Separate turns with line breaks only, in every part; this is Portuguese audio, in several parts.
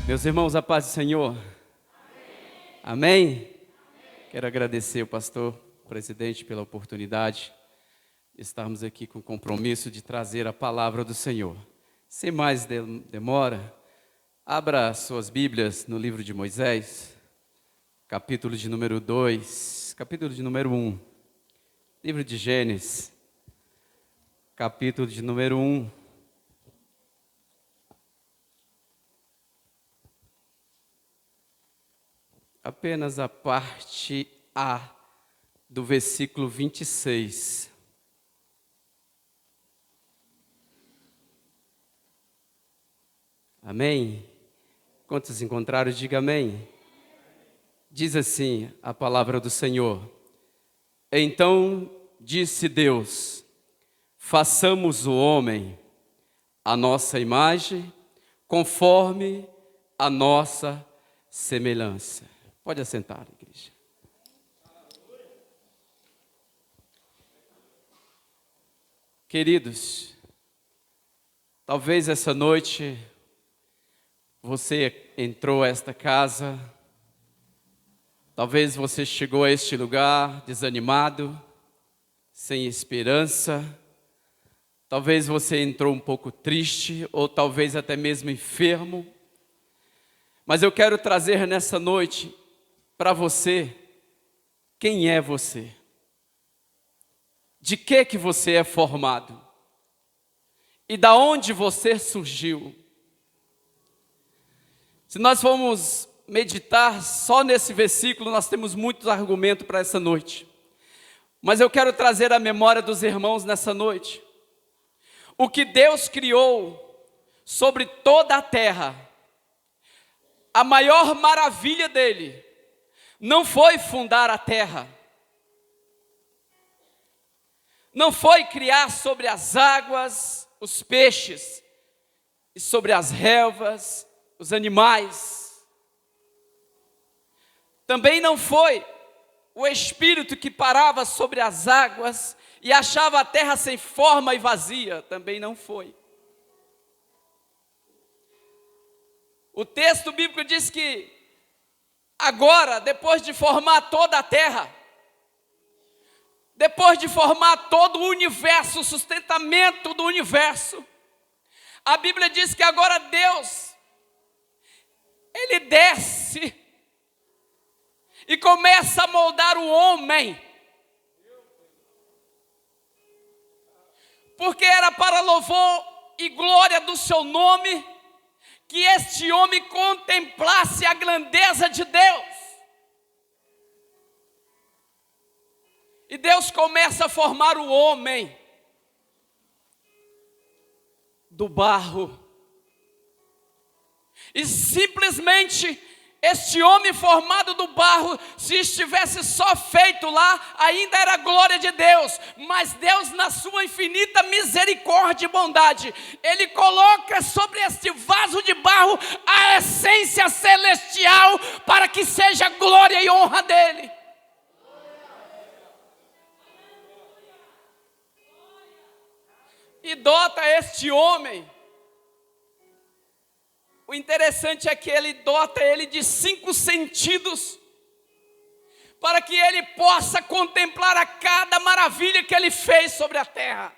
Meus irmãos, a paz do Senhor. Amém? Quero agradecer ao pastor presidente pela oportunidade de estarmos aqui com o compromisso de trazer a palavra do Senhor. Sem mais demora, abra suas Bíblias no livro de Moisés, capítulo de número 2, capítulo de número 1. Livro de Gênesis, capítulo de número 1. Apenas a parte A do versículo 26. Amém? Quantos encontraram, diga amém. Diz assim a palavra do Senhor. Então disse Deus: façamos o homem à nossa imagem, conforme a nossa semelhança. Pode assentar, igreja. Queridos, talvez essa noite você entrou a esta casa, talvez você chegou a este lugar desanimado, sem esperança, talvez você entrou um pouco triste, ou talvez até mesmo enfermo, mas eu quero trazer nessa noite para você, quem é você? De que você é formado? E da onde você surgiu? Se nós formos meditar só nesse versículo, nós temos muitos argumentos para essa noite. Mas eu quero trazer à memória dos irmãos nessa noite o que Deus criou sobre toda a terra. A maior maravilha dele não foi fundar a terra, não foi criar sobre as águas os peixes, e sobre as relvas os animais. Também não foi o Espírito que parava sobre as águas e achava a terra sem forma e vazia. Também não foi. O texto bíblico diz que agora, depois de formar toda a terra, depois de formar todo o universo, o sustentamento do universo, a Bíblia diz que agora Deus, Ele desce e começa a moldar o homem, porque era para louvor e glória do seu nome, que este homem contemplasse a grandeza de Deus. E Deus começa a formar o homem do barro. E simplesmente este homem formado do barro, se estivesse só feito lá, ainda era a glória de Deus. Mas Deus, na sua infinita misericórdia e bondade, Ele coloca sobre este vaso de barro a essência celestial, para que seja glória e honra dEle. E dota este homem. O interessante é que Ele dota ele de 5 sentidos, para que ele possa contemplar a cada maravilha que Ele fez sobre a terra.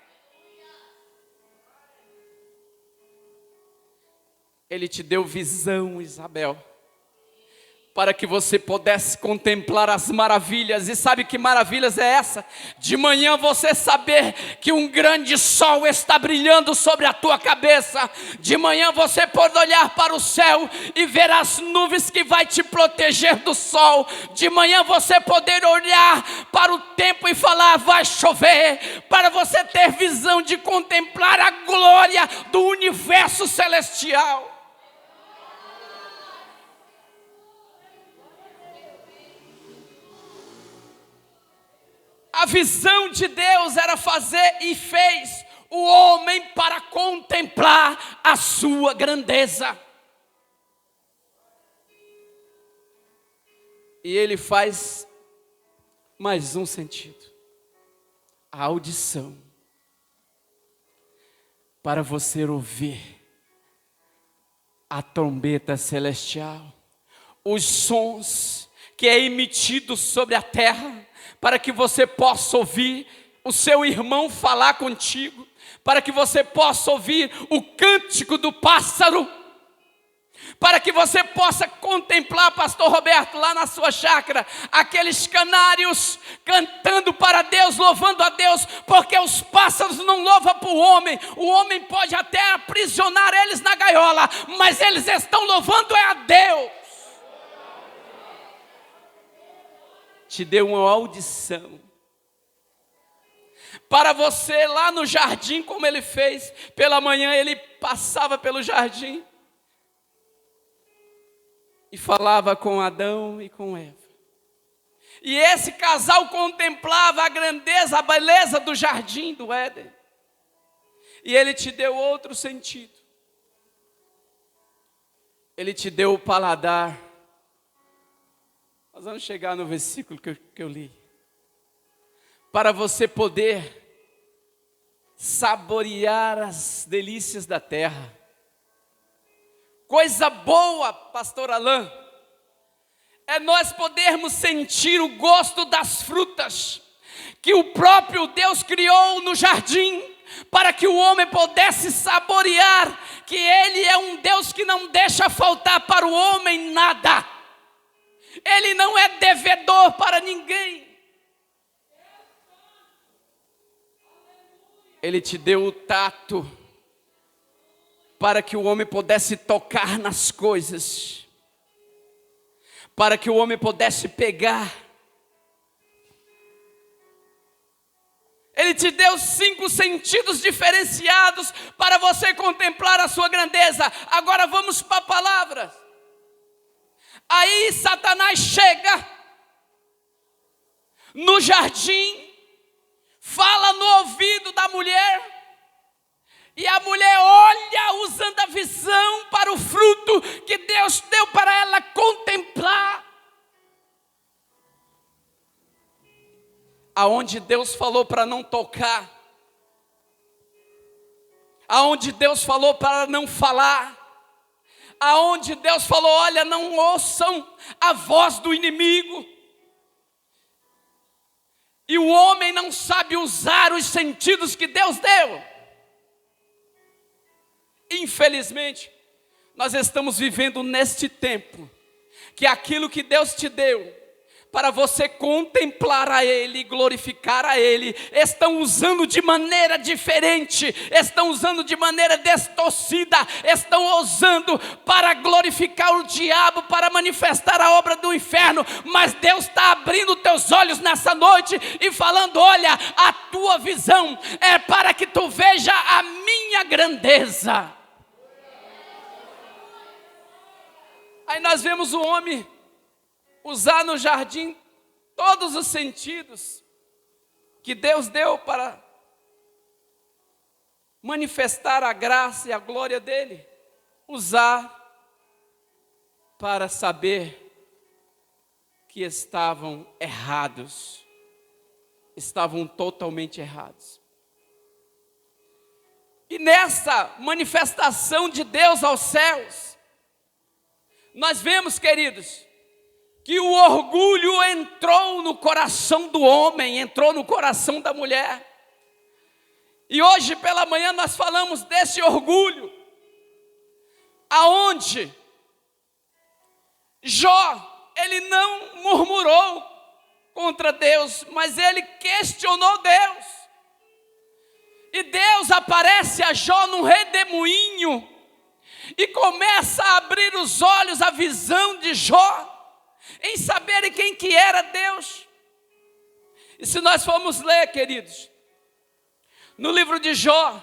Ele te deu visão, Isabel, para que você pudesse contemplar as maravilhas. E sabe que maravilhas é essa? De manhã você saber que um grande sol está brilhando sobre a tua cabeça. De manhã você pode olhar para o céu e ver as nuvens que vai te proteger do sol. De manhã você poder olhar para o tempo e falar: vai chover. Para você ter visão de contemplar a glória do universo celestial. A visão de Deus era fazer e fez o homem para contemplar a sua grandeza. E Ele faz mais um sentido: a audição, para você ouvir a trombeta celestial, os sons que é emitido sobre a terra, para que você possa ouvir o seu irmão falar contigo, para que você possa ouvir o cântico do pássaro, para que você possa contemplar, pastor Roberto, lá na sua chácara, aqueles canários cantando para Deus, louvando a Deus, porque os pássaros não louvam para o homem pode até aprisionar eles na gaiola, mas eles estão louvando é a Deus. Te deu uma audição, para você lá no jardim, como ele fez, pela manhã ele passava pelo jardim, e falava com Adão e com Eva. E esse casal contemplava a grandeza, a beleza do jardim do Éden. E ele te deu outro sentido. Ele te deu o paladar. Nós vamos chegar no versículo que eu li. Para você poder saborear as delícias da terra. Coisa boa, pastor Alain, é nós podermos sentir o gosto das frutas que o próprio Deus criou no jardim, para que o homem pudesse saborear que Ele é um Deus que não deixa faltar para o homem nada. Ele não é devedor para ninguém. Ele te deu o tato, para que o homem pudesse tocar nas coisas, para que o homem pudesse pegar. Ele te deu 5 sentidos diferenciados para você contemplar a sua grandeza. Agora vamos para a palavra. Aí Satanás chega no jardim, fala no ouvido da mulher, e a mulher olha usando a visão para o fruto que Deus deu para ela contemplar. Aonde Deus falou para não tocar, aonde Deus falou para não falar, aonde Deus falou, olha, não ouçam a voz do inimigo. E o homem não sabe usar os sentidos que Deus deu. Infelizmente, nós estamos vivendo neste tempo, que aquilo que Deus te deu, para você contemplar a Ele, glorificar a Ele, estão usando de maneira diferente, estão usando de maneira distorcida, estão usando para glorificar o diabo, para manifestar a obra do inferno. Mas Deus está abrindo teus olhos nessa noite e falando, olha, a tua visão é para que tu veja a minha grandeza. Aí nós vemos o homem usar no jardim todos os sentidos que Deus deu para manifestar a graça e a glória dele. Usar para saber que estavam errados. Estavam totalmente errados. E nessa manifestação de Deus aos céus, nós vemos, queridos, que o orgulho entrou no coração do homem, entrou no coração da mulher. E hoje pela manhã nós falamos desse orgulho, aonde Jó, ele não murmurou contra Deus, mas ele questionou Deus. E Deus aparece a Jó num redemoinho, e começa a abrir os olhos, a visão de Jó, em saber quem que era Deus. E se nós formos ler, queridos, no livro de Jó,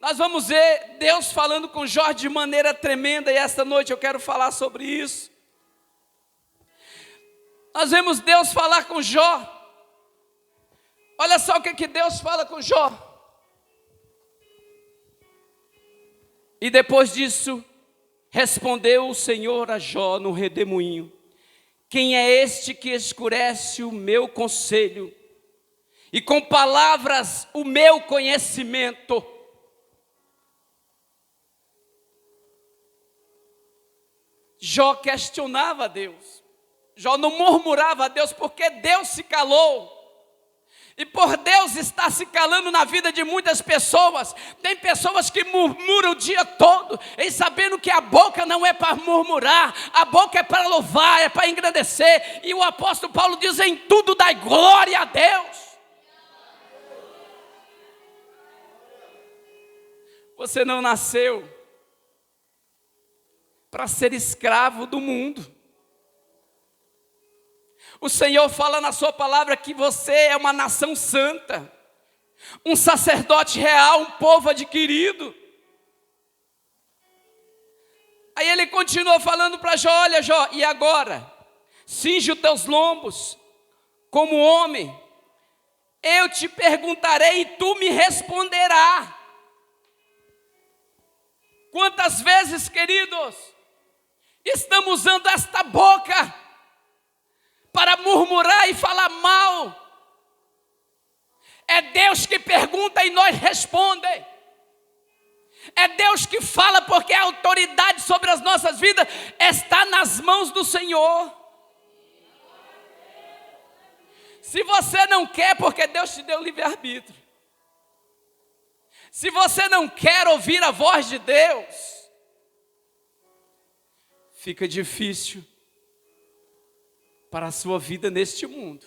nós vamos ver Deus falando com Jó de maneira tremenda, e esta noite eu quero falar sobre isso. Nós vemos Deus falar com Jó. Olha só o que Deus fala com Jó. E depois disso, respondeu o Senhor a Jó no redemoinho: quem é este que escurece o meu conselho e com palavras o meu conhecimento? Jó questionava a Deus. Jó não murmurava a Deus porque Deus se calou. E por Deus estar se calando na vida de muitas pessoas, tem pessoas que murmuram o dia todo, em sabendo que a boca não é para murmurar, a boca é para louvar, é para engrandecer. E o apóstolo Paulo diz: em tudo dai glória a Deus. Você não nasceu para ser escravo do mundo. O Senhor fala na sua palavra que você é uma nação santa, um sacerdote real, um povo adquirido. Aí ele continua falando para Jó: olha, Jó, e agora? Cinge os teus lombos como homem, eu te perguntarei e tu me responderás. Quantas vezes, queridos, estamos usando esta boca para murmurar e falar mal? É Deus que pergunta e nós respondemos. É Deus que fala, porque a autoridade sobre as nossas vidas está nas mãos do Senhor. Se você não quer, porque Deus te deu livre-arbítrio. Se você não quer ouvir a voz de Deus, fica difícil para a sua vida neste mundo.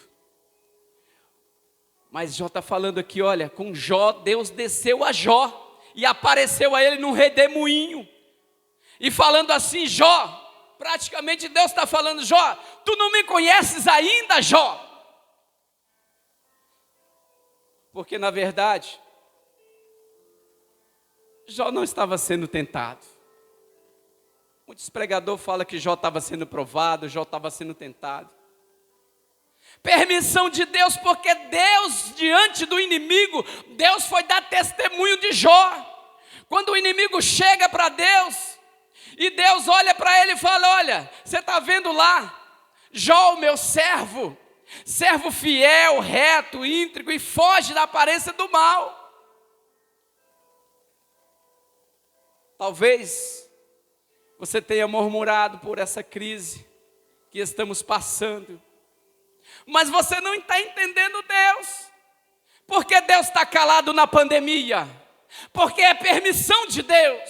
Mas Jó está falando aqui, olha, com Jó, Deus desceu a Jó e apareceu a ele num redemoinho. E falando assim: Jó, praticamente Deus está falando: Jó, tu não me conheces ainda, Jó? Porque na verdade, Jó não estava sendo tentado. Muitos pregadores falam que Jó estava sendo provado, Jó estava sendo tentado. Permissão de Deus, porque Deus, diante do inimigo, Deus foi dar testemunho de Jó. Quando o inimigo chega para Deus, e Deus olha para ele e fala: olha, você está vendo lá, Jó, o meu servo, servo fiel, reto, íntegro, e foge da aparência do mal. Talvez você tenha murmurado por essa crise que estamos passando, mas você não está entendendo Deus. Porque Deus está calado na pandemia? Porque é permissão de Deus.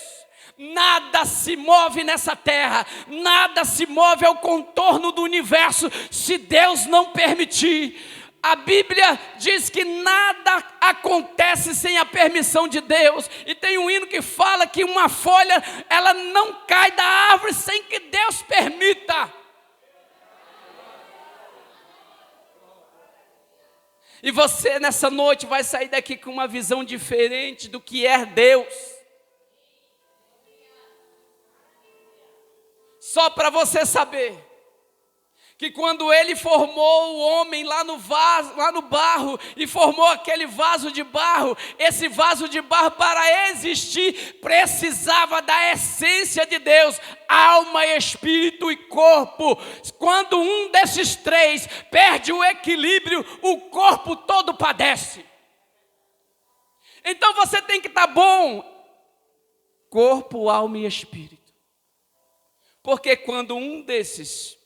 Nada se move nessa terra, nada se move ao contorno do universo se Deus não permitir. A Bíblia diz que nada acontece sem a permissão de Deus. E tem um hino que fala que uma folha, ela não cai da árvore sem que Deus permita. E você nessa noite vai sair daqui com uma visão diferente do que é Deus. Só para você saber que quando ele formou o homem lá no barro, e formou aquele vaso de barro, esse vaso de barro, para existir, precisava da essência de Deus, alma, espírito e corpo. Quando um desses três perde o equilíbrio, o corpo todo padece. Então você tem que estar bom, corpo, alma e espírito. Porque quando um desses,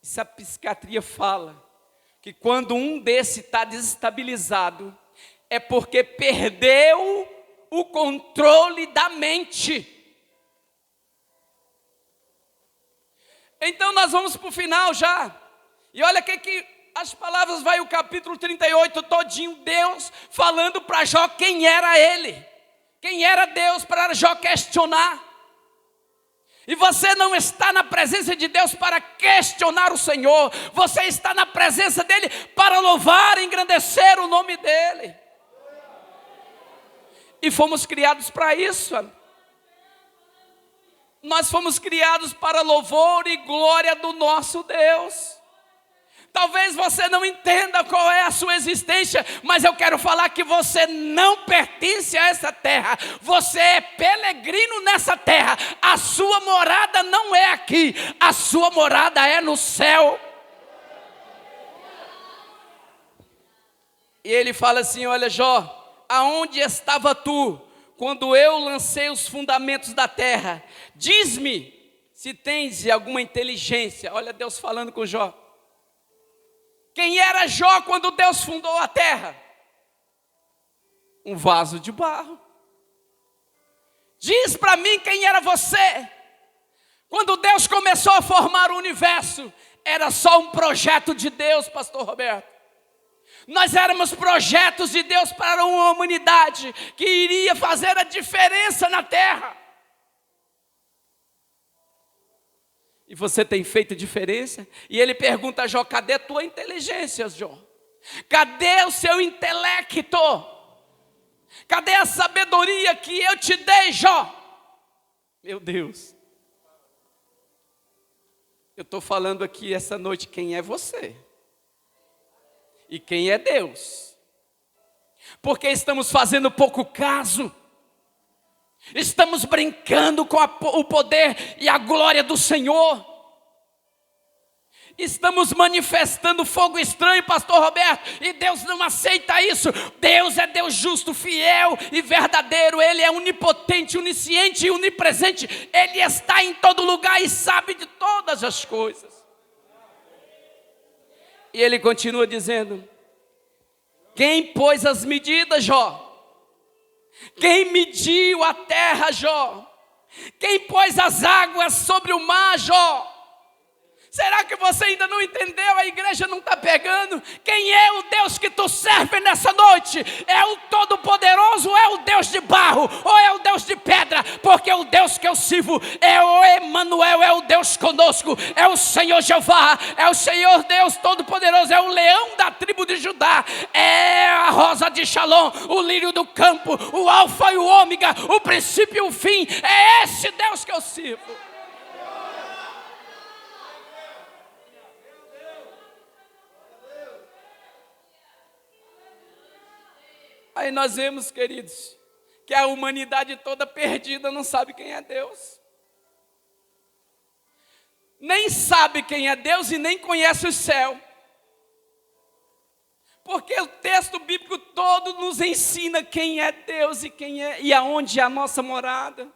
essa psiquiatria fala que quando um desses está desestabilizado, é porque perdeu o controle da mente. Então nós vamos para o final já. E olha que as palavras vai o capítulo 38 todinho, Deus falando para Jó quem era ele. Quem era Deus, para Jó questionar. E você não está na presença de Deus para questionar o Senhor. Você está na presença dEle para louvar e engrandecer o nome dEle. E fomos criados para isso. Nós fomos criados para louvor e glória do nosso Deus. Talvez você não entenda qual é a sua existência, mas eu quero falar que você não pertence a essa terra. Você é peregrino nessa terra. A sua morada não é aqui, a sua morada é no céu. E ele fala assim: olha, Jó, aonde estava tu quando eu lancei os fundamentos da terra? Diz-me, se tens alguma inteligência, olha Deus falando com Jó. Quem era Jó quando Deus fundou a terra? Um vaso de barro. Diz para mim quem era você. Quando Deus começou a formar o universo, era só um projeto de Deus, pastor Roberto. Nós éramos projetos de Deus para uma humanidade que iria fazer a diferença na terra. E você tem feito diferença? E ele pergunta a Jó, cadê a tua inteligência, Jó? Cadê o seu intelecto? Cadê a sabedoria que eu te dei, Jó? Meu Deus. Eu estou falando aqui essa noite quem é você. E quem é Deus. Porque estamos fazendo pouco caso. Estamos brincando com o poder e a glória do Senhor. Estamos manifestando fogo estranho, pastor Roberto, e Deus não aceita isso. Deus é Deus justo, fiel e verdadeiro. Ele é onipotente, onisciente e onipresente. Ele está em todo lugar e sabe de todas as coisas. E ele continua dizendo, quem pôs as medidas, Jó? Quem mediu a terra, Jó? Quem pôs as águas sobre o mar, Jó? Será que você ainda não entendeu? A igreja não está pegando. Quem é o Deus que tu serve nessa noite? É o Todo-Poderoso ou é o Deus de barro? Ou é o Deus de pedra? Porque o Deus que eu sirvo é o Emanuel, é o Deus conosco. É o Senhor Jeová, é o Senhor Deus Todo-Poderoso. É o leão da tribo de Judá. É a rosa de Shalom, o lírio do campo, o alfa e o ômega, o princípio e o fim. É esse Deus que eu sirvo. Aí nós vemos, queridos, que a humanidade toda perdida não sabe quem é Deus. Nem sabe quem é Deus e nem conhece o céu. Porque o texto bíblico todo nos ensina quem é Deus e aonde é a nossa morada.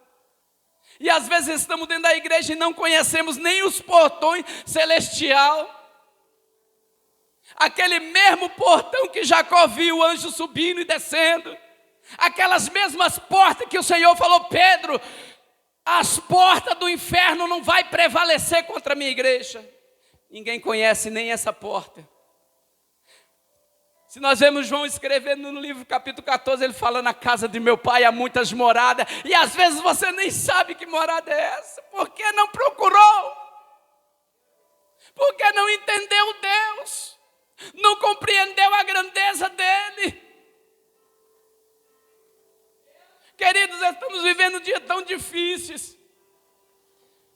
E às vezes estamos dentro da igreja e não conhecemos nem os portões celestiais. Aquele mesmo portão que Jacó viu o anjo subindo e descendo. Aquelas mesmas portas que o Senhor falou, Pedro, as portas do inferno não vai prevalecer contra a minha igreja. Ninguém conhece nem essa porta. Se nós vemos João escrevendo no livro capítulo 14, ele fala, na casa de meu pai há muitas moradas. E às vezes você nem sabe que morada é essa. Por que não procurou? Por que não entendeu Deus? Não compreendeu a grandeza dele. Queridos, estamos vivendo dias tão difíceis.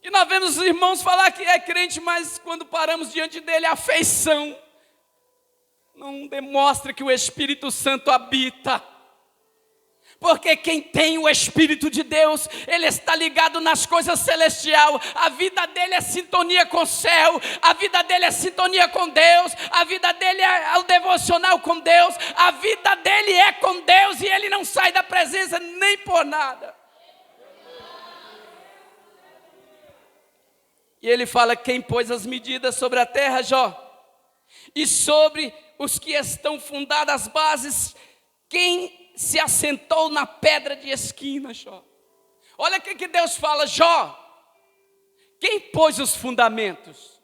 E nós vemos os irmãos falar que é crente, mas quando paramos diante dele, a afeição não demonstra que o Espírito Santo habita. Porque quem tem o Espírito de Deus, ele está ligado nas coisas celestiais. A vida dele é sintonia com o céu. A vida dele é sintonia com Deus. A vida dele é o devocional com Deus. A vida dele é com Deus e ele não sai da presença nem por nada. E ele fala, quem pôs as medidas sobre a terra, Jó? E sobre os que estão fundadas as bases, quem se assentou na pedra de esquina, Jó? Olha o que Deus fala, Jó. Quem pôs os fundamentos?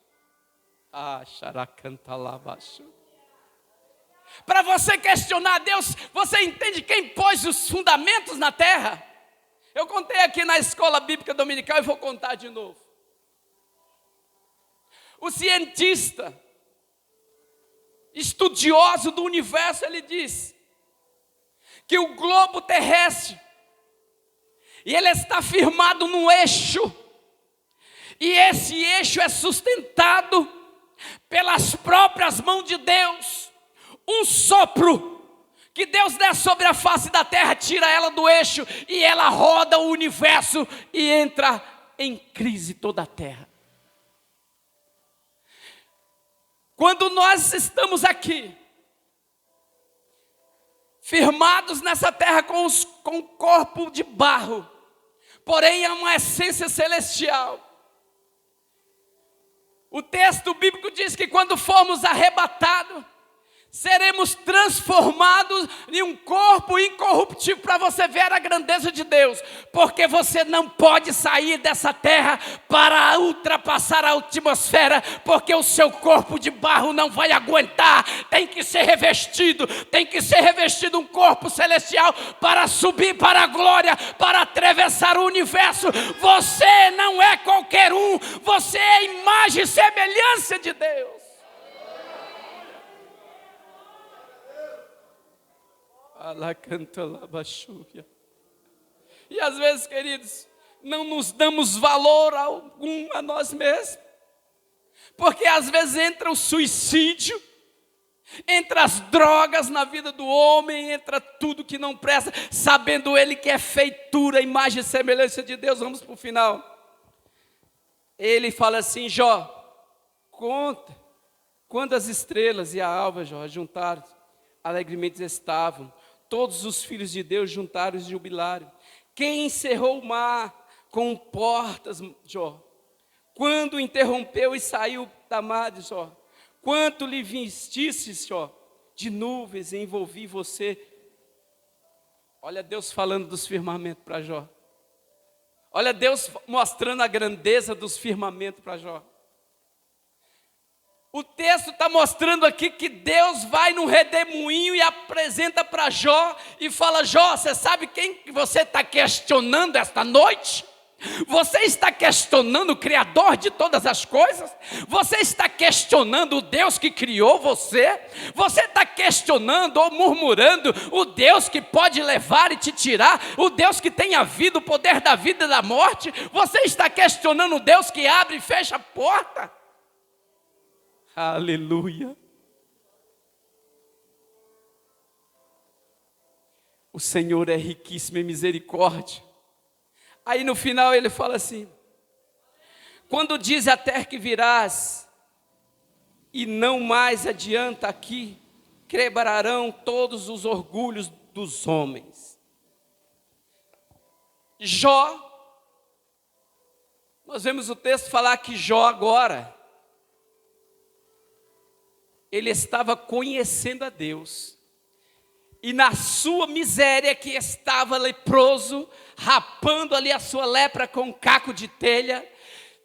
Para você questionar Deus, você entende quem pôs os fundamentos na terra? Eu contei aqui na escola bíblica dominical e vou contar de novo. O cientista, estudioso do universo, ele diz que o globo terrestre, e ele está firmado num eixo, e esse eixo é sustentado pelas próprias mãos de Deus. Um sopro que Deus der sobre a face da terra, tira ela do eixo, e ela roda o universo, e entra em crise toda a terra. Quando nós estamos aqui, firmados nessa terra com um corpo de barro, porém é uma essência celestial. O texto bíblico diz que quando formos arrebatados, seremos transformados em um corpo incorruptível, para você ver a grandeza de Deus, porque você não pode sair dessa terra para ultrapassar a atmosfera, porque o seu corpo de barro não vai aguentar, tem que ser revestido um corpo celestial para subir para a glória, para atravessar o universo. Você não é qualquer um, você é a imagem e semelhança de Deus. E às vezes, queridos, não nos damos valor algum a nós mesmos, porque às vezes entra o suicídio, entra as drogas na vida do homem, entra tudo que não presta, sabendo ele que é feitura, imagem e semelhança de Deus. Vamos para o final. Ele fala assim: Jó, conta quantas estrelas e a alva, Jó, juntaram, alegremente estavam. Todos os filhos de Deus juntaram e jubilaram. Quem encerrou o mar com portas, Jó? Quando interrompeu e saiu da mar, Jó? Quanto lhe vestisse, Jó, de nuvens e envolvi você? Olha Deus falando dos firmamentos para Jó. Olha Deus mostrando a grandeza dos firmamentos para Jó. O texto está mostrando aqui que Deus vai num redemoinho e apresenta para Jó e fala: Jó, você sabe quem que você está questionando esta noite? Você está questionando o Criador de todas as coisas? Você está questionando o Deus que criou você? Você está questionando ou murmurando o Deus que pode levar e te tirar? O Deus que tem a vida, o poder da vida e da morte? Você está questionando o Deus que abre e fecha a porta? Aleluia. O Senhor é riquíssimo em misericórdia. Aí no final ele fala assim: quando diz a terra que virás, e não mais adianta aqui, quebrarão todos os orgulhos dos homens. Jó, nós vemos o texto falar que Jó agora, ele estava conhecendo a Deus, e na sua miséria que estava leproso, rapando ali a sua lepra com um caco de telha,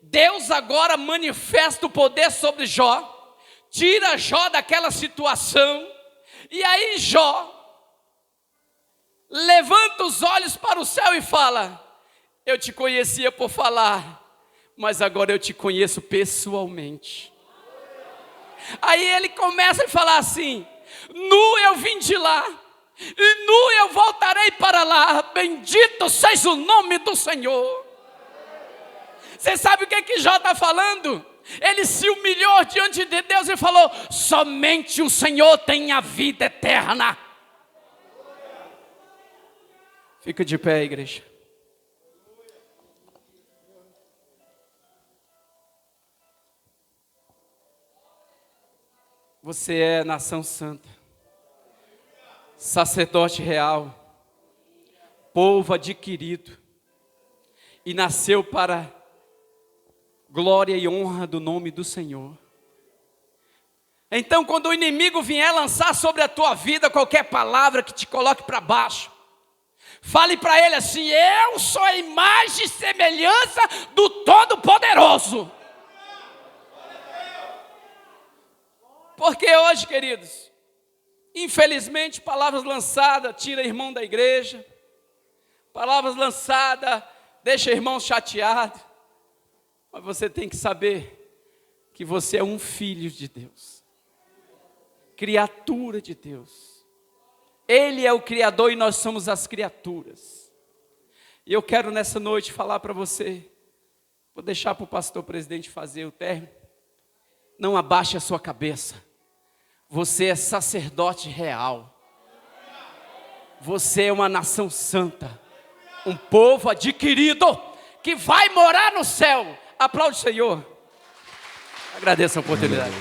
Deus agora manifesta o poder sobre Jó, tira Jó daquela situação, e aí Jó levanta os olhos para o céu e fala: eu te conhecia por falar, mas agora eu te conheço pessoalmente. Aí ele começa a falar assim: nu eu vim de lá, e nu eu voltarei para lá, bendito seja o nome do Senhor. Você sabe o que Jó está falando? Ele se humilhou diante de Deus e falou: somente o Senhor tem a vida eterna. Fica de pé, igreja. Você é nação santa, sacerdote real, povo adquirido, e nasceu para glória e honra do nome do Senhor. Então, quando o inimigo vier lançar sobre a tua vida qualquer palavra que te coloque para baixo, fale para ele assim: eu sou a imagem e semelhança do Todo-Poderoso. Porque hoje, queridos, infelizmente, palavras lançadas tira irmão da igreja, palavras lançadas deixa irmão chateado, mas você tem que saber que você é um filho de Deus, criatura de Deus. Ele é o Criador e nós somos as criaturas. E eu quero nessa noite falar para você, vou deixar para o pastor presidente fazer o término. Não abaixe a sua cabeça. Você é sacerdote real. Você é uma nação santa. Um povo adquirido que vai morar no céu. Aplaude o Senhor. Agradeço a oportunidade.